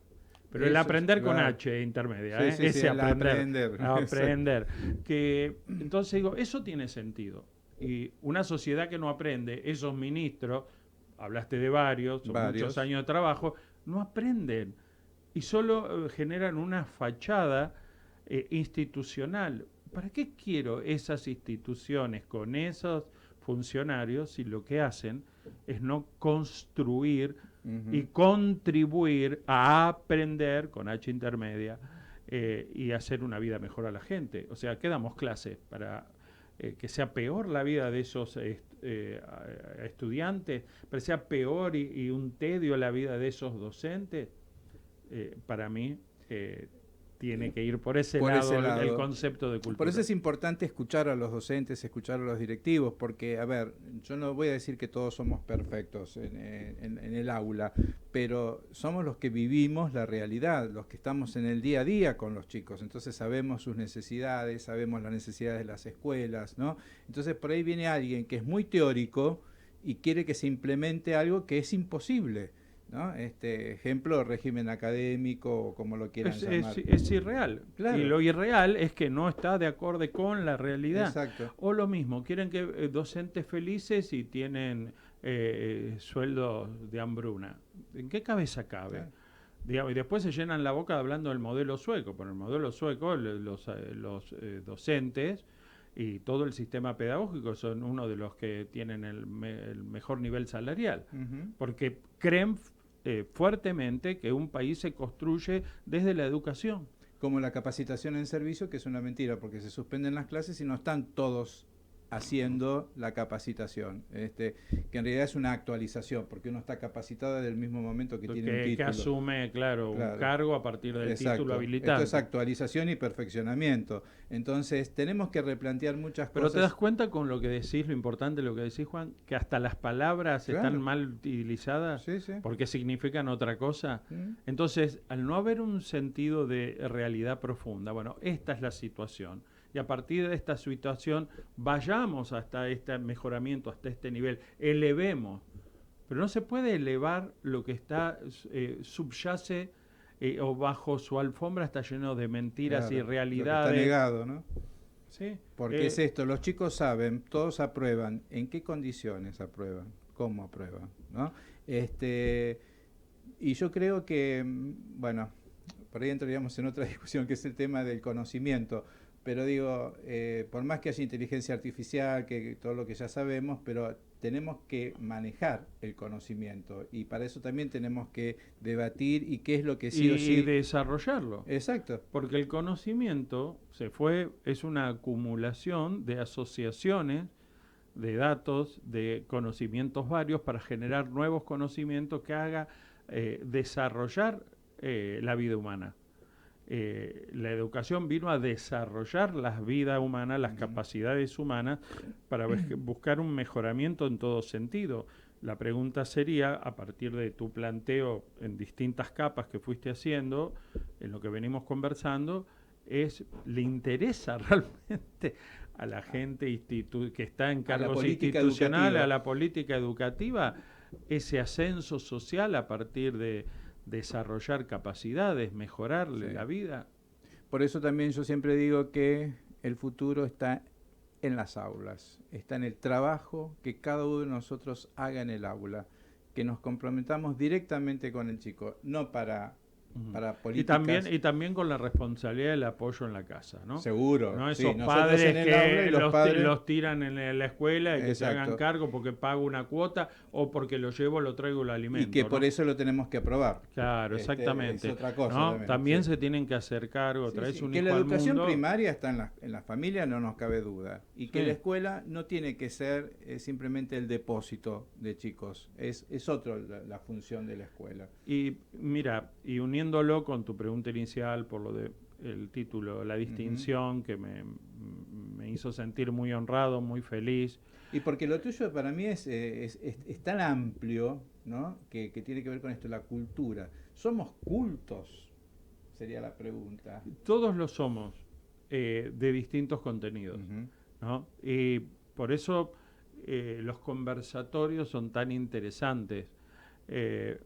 Pero el aprender con H intermedia, sí, ese aprender. Aprender. Que, entonces digo, eso tiene sentido. Y una sociedad que no aprende, esos ministros, hablaste de varios, son muchos años de trabajo, no aprenden. Y solo generan una fachada institucional. ¿Para qué quiero esas instituciones con esos funcionarios si lo que hacen es no construir y contribuir a aprender, con H intermedia, y hacer una vida mejor a la gente? O sea, ¿qué damos clases para que sea peor la vida de esos estudiantes, para que sea peor y un tedio la vida de esos docentes? Para mí tiene que ir por ese lado el concepto de cultura. Por eso es importante escuchar a los docentes, escuchar a los directivos, porque, a ver, yo no voy a decir que todos somos perfectos en el aula, pero somos los que vivimos la realidad, los que estamos en el día a día con los chicos, entonces sabemos sus necesidades, sabemos las necesidades de las escuelas, ¿no? Entonces por ahí viene alguien que es muy teórico y quiere que se implemente algo que es imposible, ¿no? Ejemplo, régimen académico, o como lo quieran llamar. Es irreal. Claro. Y lo irreal es que no está de acorde con la realidad. Exacto. O lo mismo, quieren que docentes felices y tienen sueldos de hambruna. ¿En qué cabeza cabe? Claro. Digamos, y después se llenan la boca hablando del modelo sueco. Por el modelo sueco, los docentes y todo el sistema pedagógico son uno de los que tienen el mejor nivel salarial. Porque creen fuertemente que un país se construye desde la educación. Como la capacitación en servicio, que es una mentira, porque se suspenden las clases y no están todos haciendo la capacitación, que en realidad es una actualización, porque uno está capacitado desde el mismo momento que tiene un título. Que asume, claro, un cargo a partir del Exacto. título habilitante. Esto es actualización y perfeccionamiento. Entonces, tenemos que replantear muchas Pero cosas. te das cuenta con lo que decís, lo importante de lo que decís, Juan, que hasta las palabras están mal utilizadas porque significan otra cosa. Entonces, al no haber un sentido de realidad profunda, bueno, esta es la situación. Y a partir de esta situación, vayamos hasta este mejoramiento, hasta este nivel, elevemos. Pero no se puede elevar lo que está subyace o bajo su alfombra está lleno de mentiras y realidades. Está negado, ¿no? Sí. Porque es esto, los chicos saben, todos aprueban, ¿en qué condiciones aprueban? ¿Cómo aprueban? ¿No? Y yo creo que, bueno, por ahí entraríamos en otra discusión que es el tema del conocimiento. Pero digo, por más que haya inteligencia artificial, que todo lo que ya sabemos, pero tenemos que manejar el conocimiento y para eso también tenemos que debatir y qué es lo que sí o sí... Y desarrollarlo. Exacto. Porque el conocimiento es una acumulación de asociaciones, de datos, de conocimientos varios para generar nuevos conocimientos que haga desarrollar la vida humana. La educación vino a desarrollar la vida humana, las capacidades humanas, para buscar un mejoramiento en todo sentido. La pregunta sería, a partir de tu planteo en distintas capas que fuiste haciendo, en lo que venimos conversando, ¿le interesa realmente a la gente que está en cargos institucionales, a la política educativa, ese ascenso social a partir de desarrollar capacidades, mejorarle la vida? Por eso también yo siempre digo que el futuro está en las aulas, está en el trabajo que cada uno de nosotros haga en el aula, que nos comprometamos directamente con el chico, no para políticas. Y también con la responsabilidad del apoyo en la casa, ¿no? Seguro. ¿No? Esos padres que los tiran en la escuela y que se hagan cargo porque pago una cuota o porque lo llevo, lo traigo, lo alimento. Y que por eso lo tenemos que aprobar. Claro, exactamente. Es otra cosa. ¿No? También se tienen que hacer cargo. Traes un hijo al mundo. Que la educación primaria está en la familia, no nos cabe duda. Y que la escuela no tiene que ser simplemente el depósito de chicos. Es otra la función de la escuela. Y mira, y uniéndolo con tu pregunta inicial por lo de el título, la distinción, que me hizo sentir muy honrado, muy feliz. Y porque lo tuyo para mí es tan amplio, ¿no? Que tiene que ver con esto, la cultura. ¿Somos cultos? Sería la pregunta. Todos lo somos, de distintos contenidos, ¿no? Y por eso los conversatorios son tan interesantes.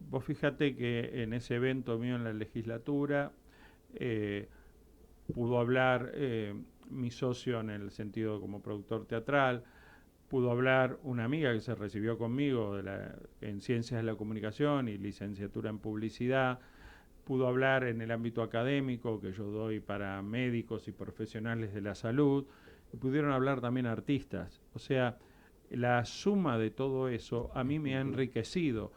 Vos fíjate que en ese evento mío en la legislatura pudo hablar mi socio en el sentido como productor teatral, pudo hablar una amiga que se recibió conmigo en Ciencias de la Comunicación y licenciatura en Publicidad, pudo hablar en el ámbito académico que yo doy para médicos y profesionales de la salud, y pudieron hablar también artistas. O sea, la suma de todo eso a mí me ha enriquecido.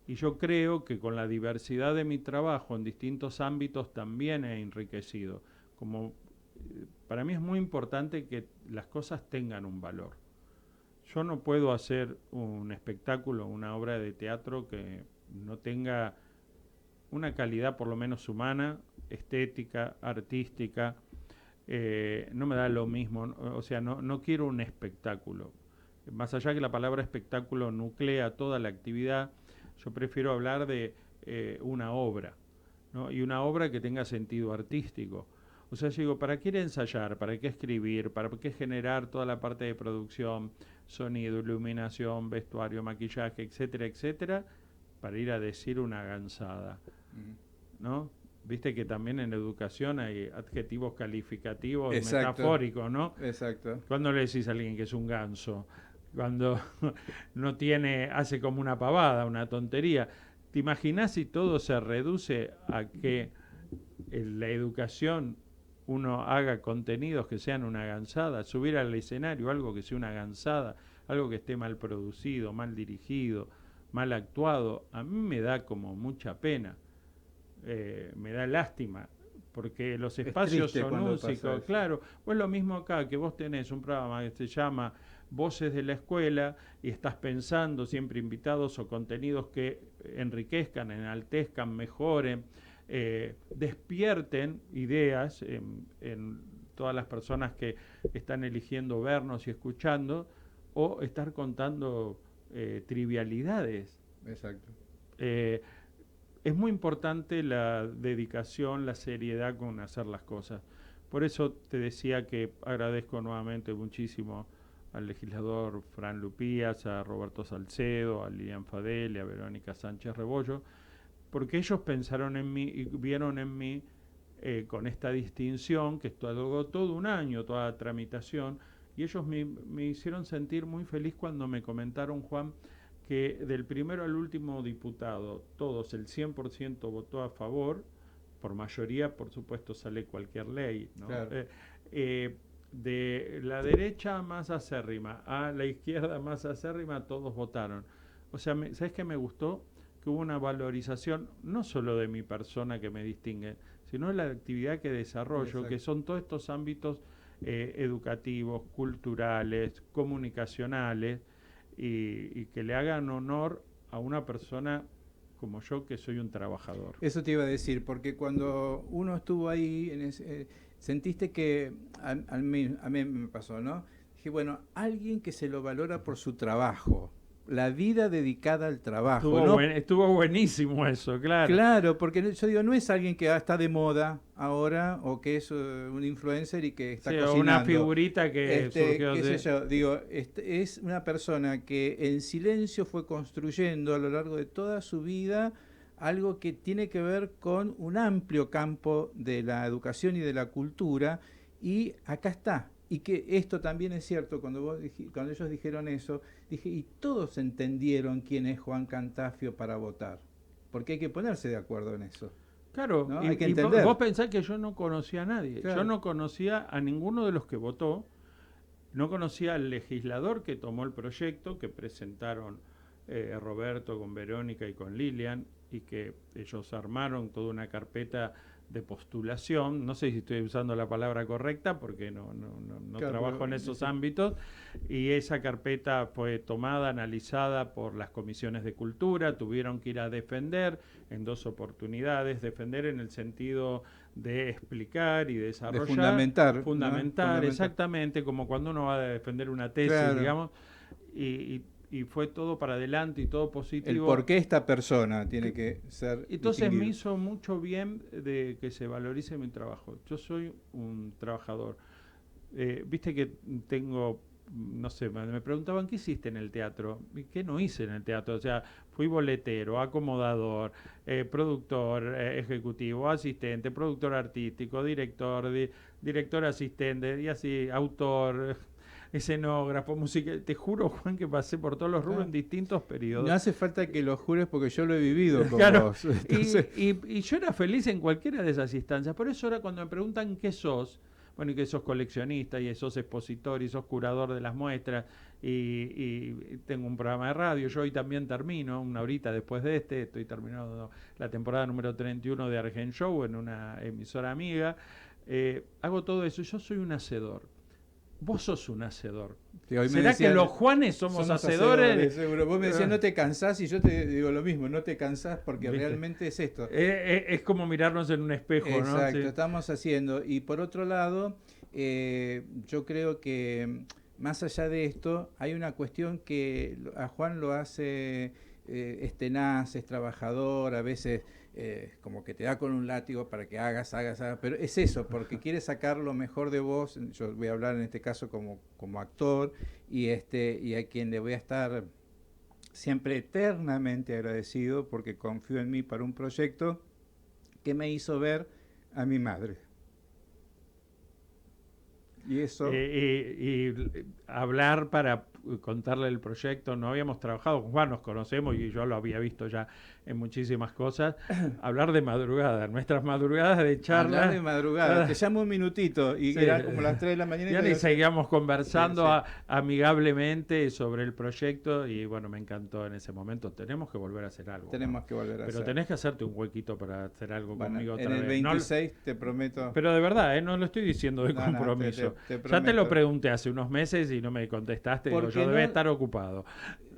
Y yo creo que con la diversidad de mi trabajo en distintos ámbitos también he enriquecido. Para mí es muy importante que las cosas tengan un valor. Yo no puedo hacer un espectáculo, una obra de teatro que no tenga una calidad por lo menos humana, estética, artística. No me da lo mismo, o sea, no quiero un espectáculo. Más allá que la palabra espectáculo nuclea toda la actividad, yo prefiero hablar de una obra, ¿no? Y una obra que tenga sentido artístico. O sea, yo digo, ¿para qué ir a ensayar? ¿Para qué escribir? ¿Para qué generar toda la parte de producción, sonido, iluminación, vestuario, maquillaje, etcétera, etcétera? Para ir a decir una gansada, ¿no? Viste que también en educación hay adjetivos calificativos metafóricos, ¿no? Exacto. ¿Cuándo le decís a alguien que es un ganso? Cuando no hace como una pavada, una tontería. ¿Te imaginás si todo se reduce a que en la educación uno haga contenidos que sean una gansada, subir al escenario algo que sea una gansada, algo que esté mal producido, mal dirigido, mal actuado? A mí me da como mucha pena, me da lástima, porque los espacios triste son cuando pasa únicos. eso. Claro, pues lo mismo acá, que vos tenés un programa que se llama Voces de la Escuela y estás pensando siempre invitados o contenidos que enriquezcan, enaltezcan, mejoren, despierten ideas en todas las personas que están eligiendo vernos y escuchando, o estar contando trivialidades. Exacto. Es muy importante la dedicación, la seriedad con hacer las cosas. Por eso te decía que agradezco nuevamente muchísimo al legislador Fran Lupías, a Roberto Salcedo, a Lilian Fadel y a Verónica Sánchez Rebollo, porque ellos pensaron en mí y vieron en mí con esta distinción, que esto tardó todo un año, toda la tramitación, y ellos me hicieron sentir muy feliz cuando me comentaron, Juan, que del primero al último diputado, todos, el 100% votó a favor, por mayoría, por supuesto, sale cualquier ley, ¿no? Claro. De la derecha más acérrima a la izquierda más acérrima, todos votaron. O sea, ¿sabes qué me gustó? Que hubo una valorización no solo de mi persona que me distingue, sino de la actividad que desarrollo, Exacto. que son todos estos ámbitos educativos, culturales, comunicacionales, y que le hagan honor a una persona como yo, que soy un trabajador. Eso te iba a decir, porque cuando uno estuvo ahí, sentiste que, a mí me pasó, ¿no? Dije, bueno, alguien que se lo valora por su trabajo, la vida dedicada al trabajo. Estuvo buenísimo eso, claro. Claro, porque yo digo, no es alguien que está de moda ahora o que es un influencer y que está cocinando. Una figurita que surgió qué sé yo, digo, es una persona que en silencio fue construyendo a lo largo de toda su vida algo que tiene que ver con un amplio campo de la educación y de la cultura, y acá está. Y que esto también es cierto, cuando ellos dijeron eso, dije, y todos entendieron quién es Juan Cantafio para votar, porque hay que ponerse de acuerdo en eso. Claro, ¿no? y, Hay que y entender. vos pensás que yo no conocía a nadie, Claro. yo no conocía a ninguno de los que votó, no conocía al legislador que tomó el proyecto, que presentaron Roberto con Verónica y con Lilian, y que ellos armaron toda una carpeta de postulación, no sé si estoy usando la palabra correcta porque no Claro, trabajo en esos sí. ámbitos, y esa carpeta fue tomada, analizada por las comisiones de cultura, tuvieron que ir a defender en 2 oportunidades, defender en el sentido de explicar y desarrollar, De fundamentar, ¿no? fundamentar, exactamente, como cuando uno va a defender una tesis, Claro. digamos, y fue todo para adelante y todo positivo. El por qué esta persona tiene que ser Entonces me distinguida. hizo mucho bien de que se valorice mi trabajo. Yo soy un trabajador. Viste que tengo, no sé, me preguntaban qué hiciste en el teatro. ¿Y qué no hice en el teatro? O sea, fui boletero, acomodador, productor ejecutivo, asistente, productor artístico, director asistente, y así, autor, escenógrafo, música. Te juro, Juan, que pasé por todos los rubros en distintos periodos. No hace falta que lo jures porque yo lo he vivido con Claro, vos. Entonces, y yo era feliz en cualquiera de esas instancias. Por eso ahora cuando me preguntan qué sos, bueno, y que sos coleccionista y sos expositor y sos curador de las muestras y tengo un programa de radio, yo hoy también termino, una horita después de estoy terminando la temporada número 31 de Argent Show en una emisora amiga, hago todo eso, yo soy un hacedor. Vos sos un hacedor. que hoy me ¿Será decían, que los Juanes somos hacedores? Seguro. Vos me decías, no te cansás, y yo te digo lo mismo, no te cansás porque ¿Viste? realmente es esto. Es como mirarnos en un espejo, Exacto, ¿no? Sí. estamos haciendo. Y por otro lado, yo creo que más allá de esto, hay una cuestión que a Juan lo hace, es tenaz, es trabajador, a veces como que te da con un látigo para que hagas, pero es eso, porque quiere sacar lo mejor de vos. Yo voy a hablar en este caso como actor, y a quien le voy a estar siempre eternamente agradecido porque confió en mí para un proyecto que me hizo ver a mi madre. Y eso. Y hablar para contarle el proyecto. No habíamos trabajado con Juan, nos conocemos y yo lo había visto ya en muchísimas cosas. Hablar de madrugada, nuestras madrugadas de charla. Hablar de madrugada, te llamo un minutito y Sí. era como las 3 de la mañana. Ya ni seguíamos conversando Sí, sí. amigablemente sobre el proyecto y bueno, me encantó en ese momento. Tenemos que volver a hacer algo. Tenemos que volver a Pero hacer. tenés que hacerte un huequito para hacer algo Bueno, conmigo otra en el vez. 26 te prometo. Pero de verdad, no lo estoy diciendo de No, no, compromiso. te Ya te prometo. lo pregunté hace unos meses y no me contestaste. Digo, Porque yo debe no- estar ocupado.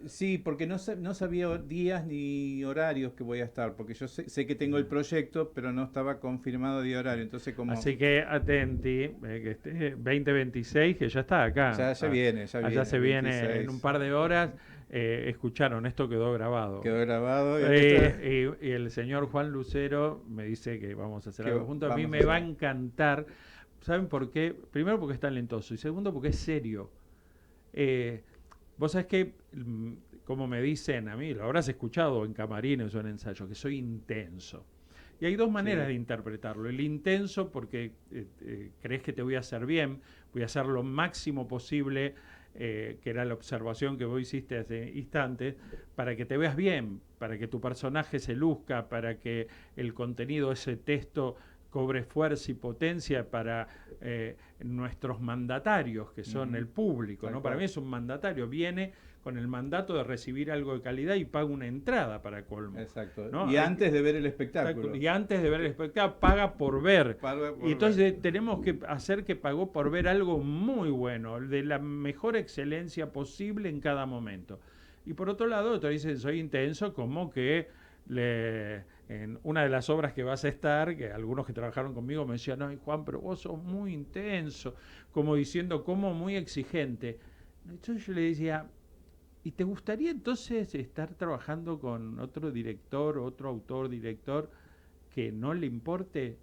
Sí, porque no sabía días ni horarios que voy a estar, porque yo sé que tengo el proyecto, pero no estaba confirmado día horario, entonces como... Así que atenti, que esté 2026, que ya está acá. Ya viene, Allá se viene 26. en un par de horas. Escucharon, esto quedó grabado. Quedó grabado. Y el señor Juan Lucero me dice que vamos a hacer Que algo juntos. A mí vamos me a va a hacer. encantar. ¿Saben por qué? Primero porque es talentoso y segundo porque es serio. Vos sabés que, como me dicen a mí, lo habrás escuchado en camarines o en ensayos, que soy intenso. Y hay dos maneras Sí. de interpretarlo. El intenso porque crees que te voy a hacer bien, voy a hacer lo máximo posible, que era la observación que vos hiciste hace instantes, para que te veas bien, para que tu personaje se luzca, para que el contenido de ese texto cobre fuerza y potencia para nuestros mandatarios, que son Ujú. el público, Tal ¿no? Para cual. mí es un mandatario, viene con el mandato de recibir algo de calidad y paga una entrada para colmo. Exacto. ¿no? Y Hay- antes de ver el espectáculo. Y antes de ver el espectáculo, paga por ver. Paga por Y entonces ver. tenemos que hacer que pagó por ver algo muy bueno, de la mejor excelencia posible en cada momento. Y por otro lado, otro dice, soy intenso, como que en una de las obras que vas a estar, que algunos que trabajaron conmigo me decían, ay Juan, pero vos sos muy intenso, como diciendo, como muy exigente. Entonces yo le decía, ¿y te gustaría entonces estar trabajando con otro director, otro autor, director, que no le importe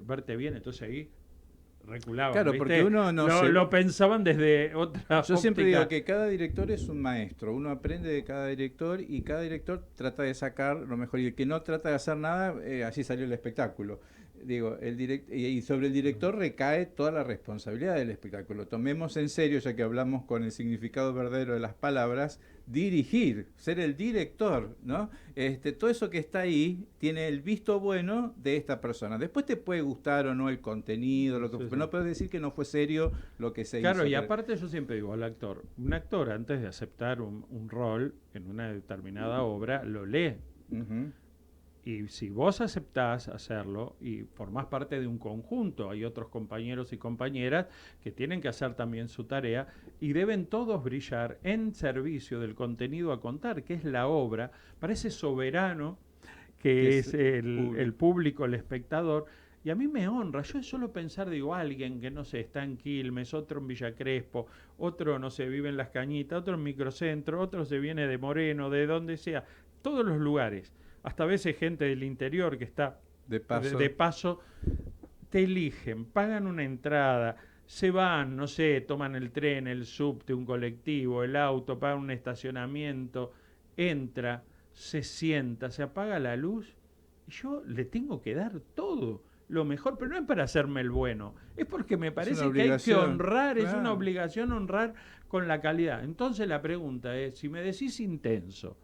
verte bien? Entonces ahí reculaban. Claro, ¿viste? porque uno no se- lo pensaban desde otra Yo siempre óptica. digo que cada director es un maestro, uno aprende de cada director y cada director trata de sacar lo mejor y el que no trata de hacer nada, así salió el espectáculo. Digo, y sobre el director recae toda la responsabilidad del espectáculo. Tomemos en serio, ya que hablamos con el significado verdadero de las palabras, dirigir, ser el director, ¿no? Todo eso que está ahí tiene el visto bueno de esta persona. Después te puede gustar o no el contenido, lo que Sí, pero sí. no puedes decir que no fue serio lo que se hizo. Claro, y aparte yo siempre digo al actor, un actor antes de aceptar un rol en una determinada obra, lo lee. Ujú. Y si vos aceptás hacerlo y formás parte de un conjunto, hay otros compañeros y compañeras que tienen que hacer también su tarea y deben todos brillar en servicio del contenido a contar, que es la obra, para ese soberano que es el público, el espectador. Y a mí me honra, yo es solo pensar, digo, alguien que no sé, está en Quilmes, otro en Villa Crespo, otro, no sé, vive en Las Cañitas, otro en Microcentro, otro se viene de Moreno, de donde sea, todos los lugares. Hasta a veces gente del interior que está De paso. de paso, te eligen, pagan una entrada, se van, no sé, toman el tren, el subte, un colectivo, el auto, pagan un estacionamiento, entra, se sienta, se apaga la luz y yo le tengo que dar todo, lo mejor, pero no es para hacerme el bueno, es porque me parece que hay que obligación, honrar, es claro. una obligación honrar con la calidad. Entonces la pregunta es, si me decís intenso,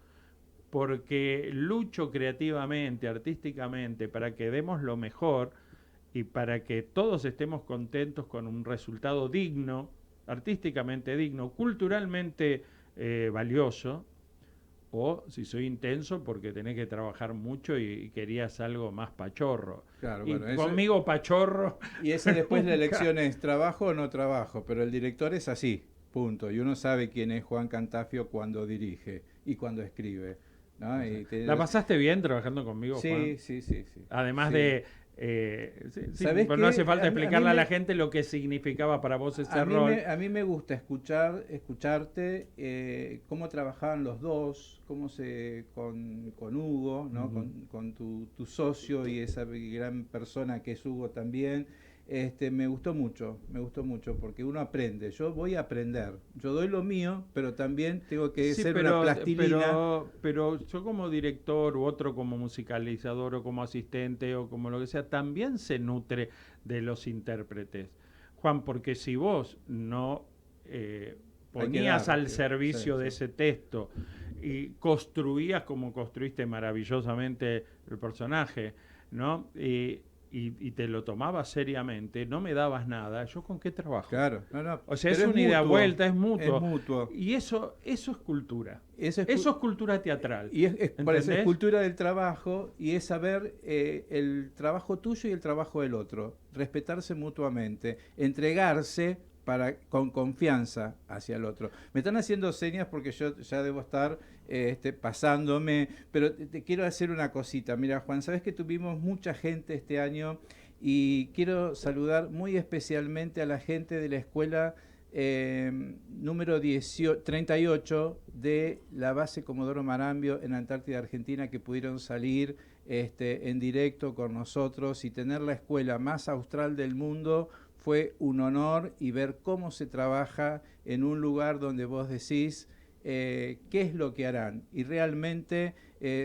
porque lucho creativamente, artísticamente, para que demos lo mejor y para que todos estemos contentos con un resultado digno, artísticamente digno, culturalmente valioso, o si soy intenso porque tenés que trabajar mucho y querías algo más pachorro. Claro, Y bueno, eso- conmigo pachorro. Y esa después la nunca. elección es trabajo o no trabajo, pero el director es así, punto. Y uno sabe quién es Juan Cantafio cuando dirige y cuando escribe, ¿no? Y ¿La pasaste bien trabajando conmigo, Sí, Juan? sí, sí, sí. Además Sí. de... sí, ¿Sabés pero no qué? hace falta A mí explicarle a la me- gente lo que significaba para vos ese A mí, rol. a mí me gusta escucharte, cómo trabajaban los dos, con Hugo, ¿no? Ujú. Con tu socio y esa gran persona que es Hugo también. Me gustó mucho, porque uno aprende. Yo voy a aprender. Yo doy lo mío, pero también tengo que Sí, ser una plastilina. pero yo como director u otro como musicalizador o como asistente o como lo que sea, también se nutre de los intérpretes. Juan, porque si vos no ponías dar, al servicio sí, de sí. ese texto y construías como construiste maravillosamente el personaje, ¿no? Y te lo tomabas seriamente, no me dabas nada, ¿yo con qué trabajo? Claro, no. O sea, Pero es una ida mutuo, vuelta, es mutuo. Es mutuo. Y eso es cultura. Eso Eso es cultura teatral. Y por eso es ¿entendés? cultura del trabajo y es saber el trabajo tuyo y el trabajo del otro, respetarse mutuamente, entregarse con confianza hacia el otro. Me están haciendo señas porque yo ya debo estar pasándome, pero te quiero hacer una cosita. Mira, Juan, sabes que tuvimos mucha gente este año y quiero saludar muy especialmente a la gente de la escuela número 38 de la base Comodoro Marambio en Antártida, Argentina, que pudieron salir en directo con nosotros y tener la escuela más austral del mundo. Fue un honor y ver cómo se trabaja en un lugar donde vos decís qué es lo que harán y realmente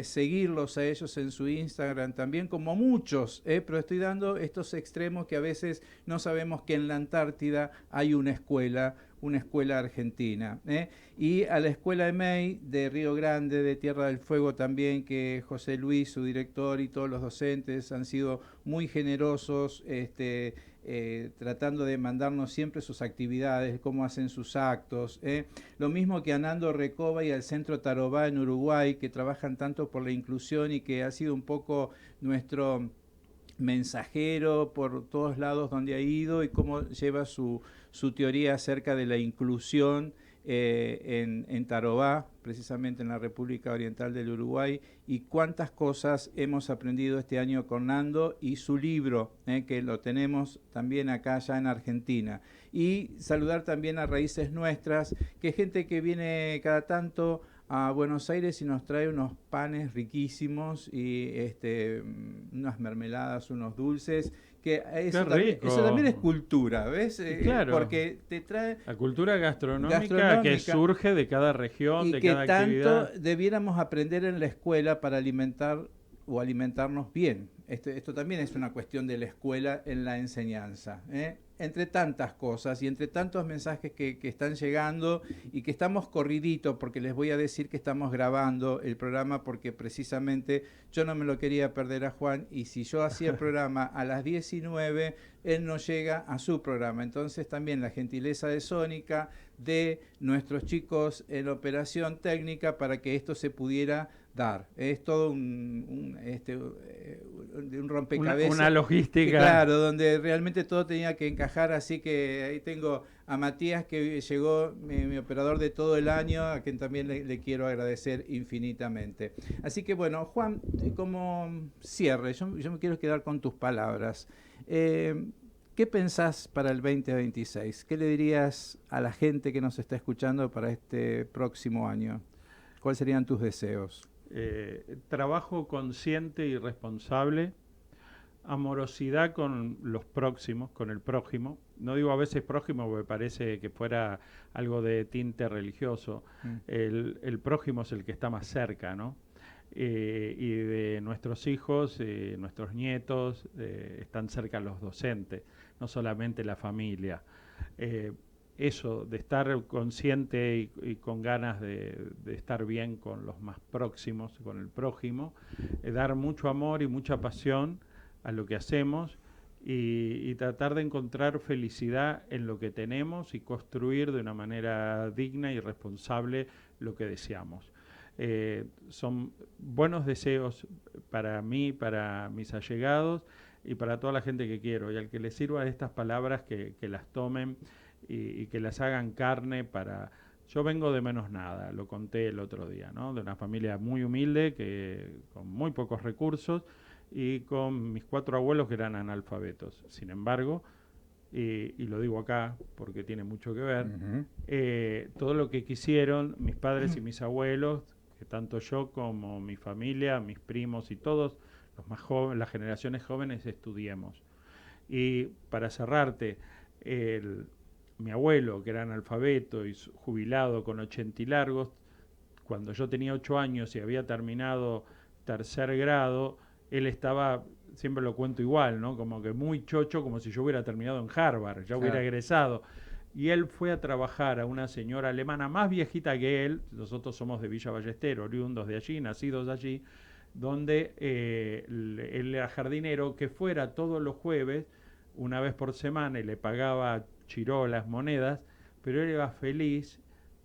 seguirlos a ellos en su Instagram también, como muchos, pero estoy dando estos extremos que a veces no sabemos que en la Antártida hay una escuela argentina. Y a la escuela EMEI de Río Grande, de Tierra del Fuego también, que José Luis, su director, y todos los docentes han sido muy generosos, tratando de mandarnos siempre sus actividades, cómo hacen sus actos. Lo mismo que a Nando Recoba y al Centro Tarobá en Uruguay, que trabajan tanto por la inclusión y que ha sido un poco nuestro mensajero por todos lados donde ha ido y cómo lleva su teoría acerca de la inclusión en Tarobá, precisamente en la República Oriental del Uruguay, y cuántas cosas hemos aprendido este año con Nando y su libro, que lo tenemos también acá ya en Argentina. Y saludar también a Raíces Nuestras, que es gente que viene cada tanto a Buenos Aires y nos trae unos panes riquísimos y unas mermeladas, unos dulces, que eso también es cultura, ¿ves? Claro. Porque te trae la cultura gastronómica que surge de cada región, de cada actividad. Y que tanto debiéramos aprender en la escuela para alimentar o alimentarnos bien. Esto también es una cuestión de la escuela en la enseñanza, entre tantas cosas y entre tantos mensajes que están llegando y que estamos corriditos, porque les voy a decir que estamos grabando el programa porque precisamente yo no me lo quería perder a Juan, y si yo hacía el programa a las 19, él no llega a su programa. Entonces también la gentileza de Sónica, de nuestros chicos en operación técnica, para que esto se pudiera dar. Es todo un rompecabezas. Una logística. Claro, donde realmente todo tenía que encajar, así que ahí tengo a Matías, que llegó, mi operador de todo el año, a quien también le quiero agradecer infinitamente. Así que bueno, Juan, como cierre, yo me quiero quedar con tus palabras. ¿Qué pensás para el 2026? ¿Qué le dirías a la gente que nos está escuchando para este próximo año? ¿Cuáles serían tus deseos? Trabajo consciente y responsable, amorosidad con los próximos, con el prójimo. No digo a veces prójimo porque parece que fuera algo de tinte religioso. El prójimo es el que está más cerca, ¿no? Y de nuestros hijos, nuestros nietos, están cerca los docentes, no solamente la familia. Eso, de estar consciente y con ganas de estar bien con los más próximos, con el prójimo, dar mucho amor y mucha pasión a lo que hacemos y tratar de encontrar felicidad en lo que tenemos y construir de una manera digna y responsable lo que deseamos. Son buenos deseos para mí, para mis allegados y para toda la gente que quiero, y al que les sirvan estas palabras que las tomen y que las hagan carne para... Yo vengo de menos nada, lo conté el otro día, ¿no? De una familia muy humilde, con muy pocos recursos, y con mis 4 abuelos que eran analfabetos. Sin embargo, y lo digo acá porque tiene mucho que ver, todo lo que quisieron mis padres y mis abuelos, que tanto yo como mi familia, mis primos y todos los más jóvenes, las generaciones jóvenes, estudiemos. Y para cerrarte, mi abuelo, que era analfabeto y jubilado con 80 y largos, cuando yo tenía 8 años y había terminado 3er grado, él estaba siempre lo cuento igual, ¿no? Como que muy chocho, como si yo hubiera terminado en Harvard, ya hubiera egresado. Y él fue a trabajar a una señora alemana más viejita que él, nosotros somos de Villa Ballester, oriundos de allí, nacidos allí, donde él era jardinero, que fuera todos los jueves, una vez por semana, y le pagaba chirolas, monedas, pero él iba feliz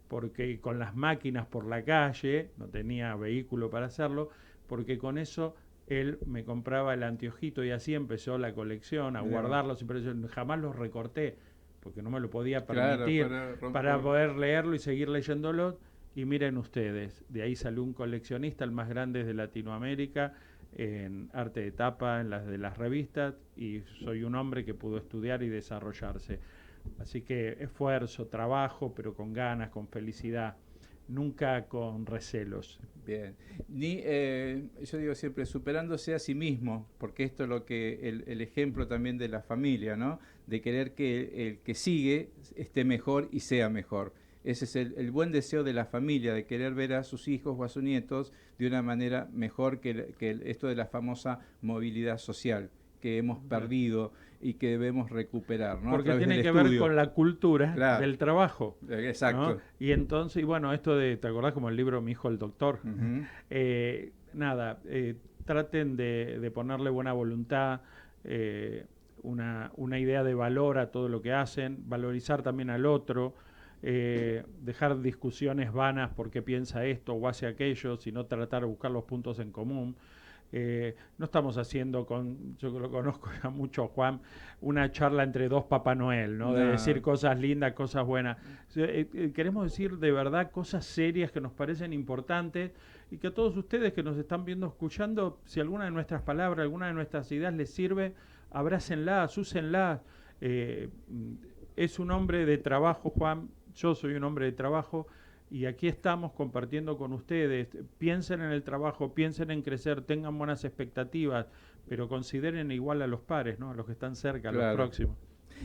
porque con las máquinas por la calle, no tenía vehículo para hacerlo, porque con eso él me compraba el anteojito y así empezó la colección, a guardarlos, pero yo jamás los recorté, porque no me lo podía permitir, para poder leerlo y seguir leyéndolo. Y miren ustedes, de ahí salió un coleccionista, el más grande de Latinoamérica, en arte de tapa, en las de las revistas, y soy un hombre que pudo estudiar y desarrollarse. Así que esfuerzo, trabajo, pero con ganas, con felicidad, nunca con recelos. Bien. Yo digo siempre, superándose a sí mismo, porque esto es lo que el ejemplo también de la familia, ¿no? De querer que el que sigue esté mejor y sea mejor. Ese es el buen deseo de la familia, de querer ver a sus hijos o a sus nietos de una manera mejor que esto de la famosa movilidad social que hemos perdido y que debemos recuperar, ¿no? Porque tiene que ver con la cultura del trabajo. Exacto. ¿No? Y entonces, y bueno, esto de, ¿te acordás como el libro Mi hijo el doctor? Traten de ponerle buena voluntad, una idea de valor a todo lo que hacen, valorizar también al otro, dejar discusiones vanas porque piensa esto o hace aquello, sino tratar de buscar los puntos en común. No estamos haciendo, yo lo conozco ya mucho, Juan, una charla entre dos Papá Noel, ¿no? De decir cosas lindas, cosas buenas. Queremos decir de verdad cosas serias que nos parecen importantes y que a todos ustedes que nos están viendo, escuchando, si alguna de nuestras palabras, alguna de nuestras ideas les sirve, abrácenlas, úsenlas. Es un hombre de trabajo, Juan, yo soy un hombre de trabajo. Y aquí estamos compartiendo con ustedes. Piensen en el trabajo, piensen en crecer, tengan buenas expectativas, pero consideren igual a los pares, ¿no? A los que están cerca, a los próximos.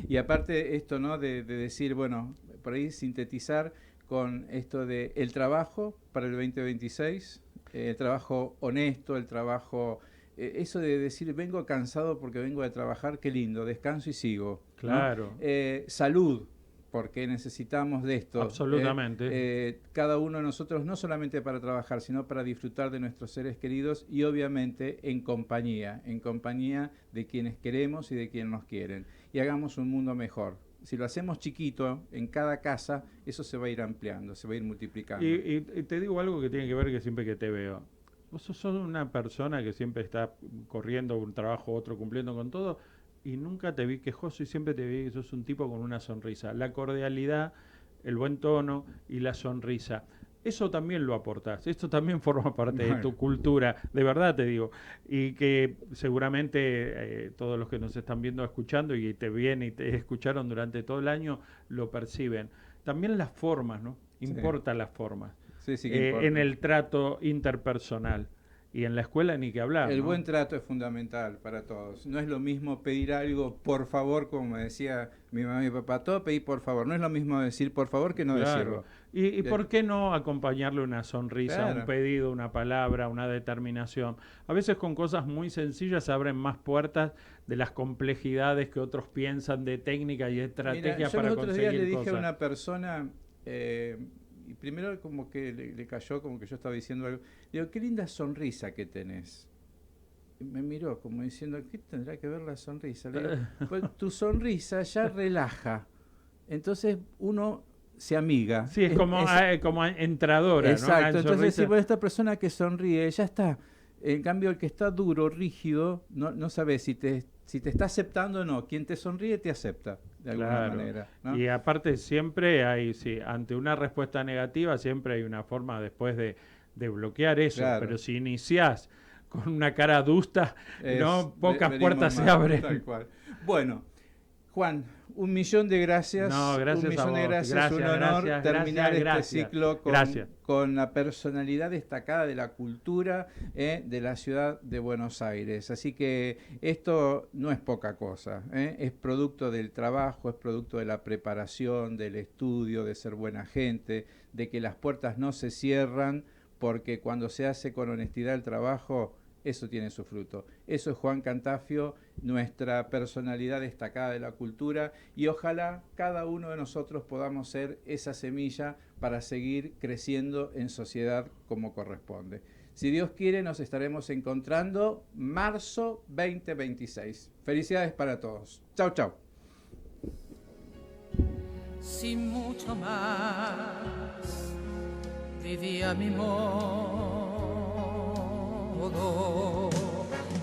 Y aparte esto, ¿no? De decir, bueno, por ahí sintetizar con esto de el trabajo para el 2026, el trabajo honesto, el trabajo... eso de decir, vengo cansado porque vengo de trabajar, qué lindo, descanso y sigo. Claro. ¿No? Salud, porque necesitamos de esto. Absolutamente. Cada uno de nosotros, no solamente para trabajar, sino para disfrutar de nuestros seres queridos y obviamente en compañía de quienes queremos y de quienes nos quieren. Y hagamos un mundo mejor. Si lo hacemos chiquito, en cada casa, eso se va a ir ampliando, se va a ir multiplicando. Y te digo algo que tiene que ver que siempre que te veo. Vos sos una persona que siempre está corriendo un trabajo, otro, cumpliendo con todo, y nunca te vi quejoso y siempre te vi que sos un tipo con una sonrisa. La cordialidad, el buen tono y la sonrisa. Eso también lo aportás, esto también forma parte de tu cultura, de verdad te digo. Y que seguramente todos los que nos están viendo, escuchando y te vienen y te escucharon durante todo el año, lo perciben. También las formas, ¿no? Importan las formas. Sí, que importa. En el trato interpersonal. Y en la escuela ni que hablar. El ¿no? buen trato es fundamental para todos. No es lo mismo pedir algo por favor, como me decía mi mamá y mi papá, todo pedir por favor. No es lo mismo decir por favor que no decirlo. ¿Y por qué no acompañarle una sonrisa, un pedido, una palabra, una determinación? A veces con cosas muy sencillas se abren más puertas de las complejidades que otros piensan de técnica y estrategia para conseguir cosas. Yo los otros días le dije a una persona... y primero como que le cayó, como que yo estaba diciendo algo. Le digo, qué linda sonrisa que tenés. Y me miró como diciendo, ¿qué tendrá que ver la sonrisa? Le digo, pues tu sonrisa ya relaja. Entonces uno se amiga. Sí, es como entradora. Exacto, ¿no? Entonces si esta persona que sonríe, ya está. En cambio, el que está duro, rígido, no sabe si te está aceptando o no. Quien te sonríe te acepta, de alguna manera, ¿no? Y aparte siempre hay, ante una respuesta negativa, siempre hay una forma después de bloquear eso. Pero si iniciás con una cara adusta, pocas puertas se abren. Tal cual. Bueno, Juan, 1.000.000 de gracias. No, gracias 1.000.000 de gracias. Un honor terminar este ciclo con la personalidad destacada de la cultura de la ciudad de Buenos Aires. Así que esto no es poca cosa. Es producto del trabajo, es producto de la preparación, del estudio, de ser buena gente, de que las puertas no se cierran, porque cuando se hace con honestidad el trabajo, eso tiene su fruto. Eso es Juan Cantafio, nuestra personalidad destacada de la cultura, y ojalá cada uno de nosotros podamos ser esa semilla para seguir creciendo en sociedad como corresponde. Si Dios quiere, nos estaremos encontrando marzo 2026. Felicidades para todos. Chau, chau. Sin mucho más vivía mi modo.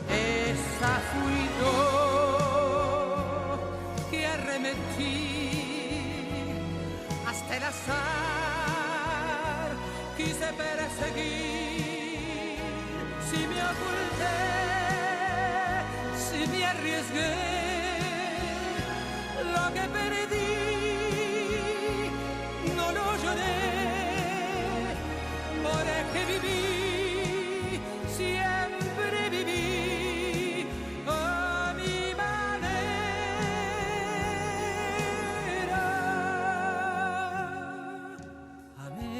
Esa fui yo que arremetí hasta el azar, quise perseguir. Si me oculté, si me arriesgué, lo que perdí no lo lloré, porque viví, siempre viví a mi manera. Amé,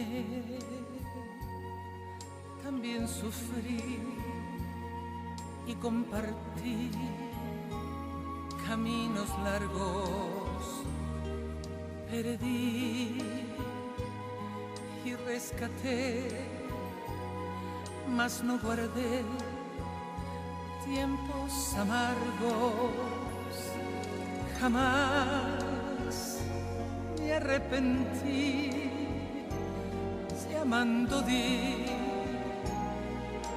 también sufrí y compartí caminos largos, perdí y rescaté, mas no guardé tiempos amargos. Jamás me arrepentí, si amando di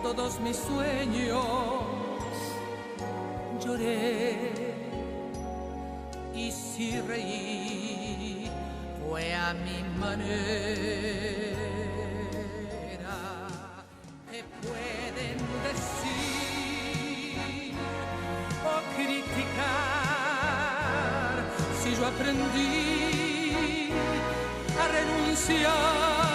todos mis sueños, lloré y si reí fue a mi manera. Te pueden decir o criticar si yo aprendí a renunciar